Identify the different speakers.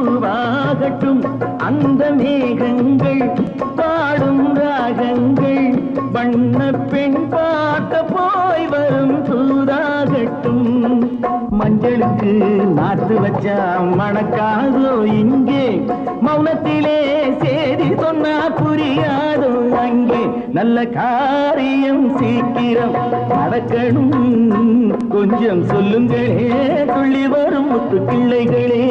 Speaker 1: பூவாகட்டும் அந்த மேகங்கள் பாடும் ராகங்கள் வண்ண பெண் பார்க்க போய் வரும் தூதாகட்டும் மஞ்சளுக்கு நாட்டு வச்சா மணக்காதோ இங்கே மௌனத்திலே சேதி சொன்னா புரியாதோ அங்கே நல்ல காரியம் சீக்கிரம் நடக்கணும் கொஞ்சம் சொல்லுங்களே துள்ளி வரும் முத்து பிள்ளைகளே